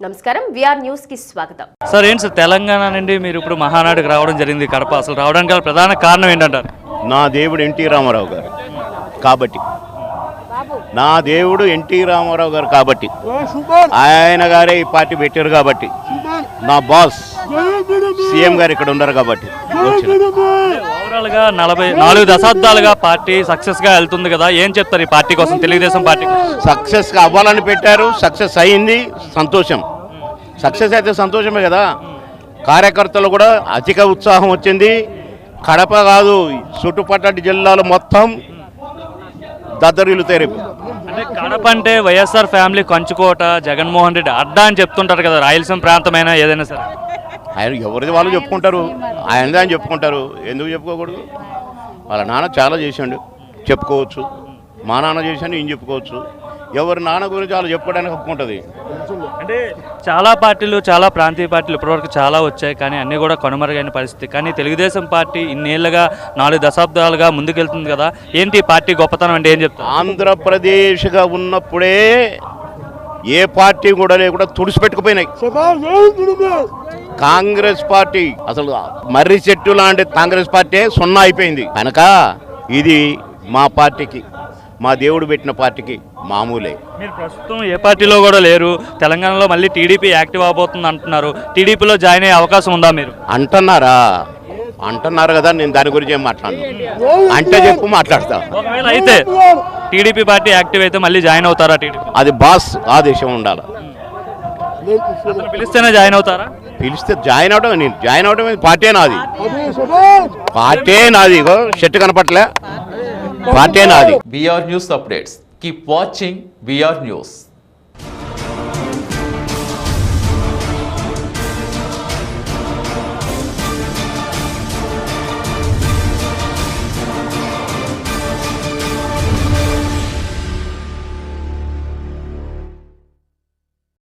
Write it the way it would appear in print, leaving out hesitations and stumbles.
నమస్కారం VR news కి స్వాగతం. సార్ ఏంటి సార్ తెలంగాణ నుండి మీరు ఇప్పుడు మహానాడుకి రావడం జరిగింది కడప. అసలు రావడానికి గల ప్రధాన కారణం ఏంటంటారు? నా దేవుడు ఎన్టీ రామారావు గారు కాబట్టి, నా దేవుడు ఎన్టీ రామారావు గారు కాబట్టి, ఆయన గారే ఈ పార్టీ పెట్టారు కాబట్టి, నా బాస్ సీఎం గారు ఇక్కడ ఉన్నారు కాబట్టి ఓవరాల్ గా 44 దశాబ్దాలుగా పార్టీ సక్సెస్ గా వెళ్తుంది కదా, ఏం చెప్తారు ఈ పార్టీ కోసం, తెలుగుదేశం పార్టీ? సక్సెస్ అవ్వాలని పెట్టారు, సక్సెస్ అయింది, సంతోషం. సక్సెస్ అయితే సంతోషమే కదా. కార్యకర్తలు కూడా అధిక ఉత్సాహం వచ్చింది. కడప కాదు, చుట్టుపక్కల జిల్లాలు మొత్తం దద్దరిల్లుతాయి. అంటే కడప అంటే వైఎస్ఆర్ ఫ్యామిలీ కంచుకోట, జగన్మోహన్ రెడ్డి అడ్డా అని చెప్తుంటారు కదా, రాయలసీమ ప్రాంతమైన ఏదైనా సరే. ఆయన ఎవరిది వాళ్ళు చెప్పుకుంటారు, ఆయనదే అని చెప్పుకుంటారు. ఎందుకు చెప్పుకోకూడదు? వాళ్ళ నాన్న చాలా చేశాడు, చెప్పుకోవచ్చు. మా నాన్న చేశాను, ఈయన చెప్పుకోవచ్చు. ఎవరి నాన్న గురించి వాళ్ళు చెప్పుకోవడానికి హక్కు ఉంటుంది. అంటే చాలా పార్టీలు, చాలా ప్రాంతీయ పార్టీలు ఇప్పటివరకు చాలా వచ్చాయి, కానీ అన్నీ కూడా కనుమరుగైన పరిస్థితి. కానీ తెలుగుదేశం పార్టీ ఇన్నేళ్లుగా 4 దశాబ్దాలుగా ముందుకెళ్తుంది కదా, ఏంటి ఈ పార్టీ గొప్పతనం అంటే ఏం చెప్తారు? ఆంధ్రప్రదేశ్గా ఉన్నప్పుడే ఏ పార్టీ కూడా లేకుండా తుడిచిపెట్టుకుపోయినాయి. కాంగ్రెస్ పార్టీ అసలు మర్రి చెట్టు లాంటి కాంగ్రెస్ పార్టీ 0 అయిపోయింది కనుక ఇది మా పార్టీకి, మా దేవుడు పెట్టిన పార్టీకి మామూలే. మీరు ప్రస్తుతం ఏ పార్టీలో కూడా లేరు, తెలంగాణలో మళ్ళీ టీడీపీ యాక్టివ్ అవబోతుంది అంటున్నారు. టీడీపీలో జాయిన్ అయ్యే అవకాశం ఉందా మీరు? అంటున్నారు కదా, నేను దాని గురించి ఏం మాట్లాడను. అంటే చెప్పు, మాట్లాడతా. ఒకవేళ అయితే టీడీపీ పార్టీ యాక్టివ్ అయితే మళ్ళీ జాయిన్ అవుతారా టీడీపీ? అది బాస్ ఆదేశం ఉండాలి. పిలిస్తేనే జాయిన్ అవుతారా? పిలిస్తే జాయిన్ అవడం, నేను జాయిన్ అవడం పార్టీ నాది, పార్టీ నాది. షర్ట్ కనపట్లే, పార్టీ నాది. VR News updates. Keep watching VR News.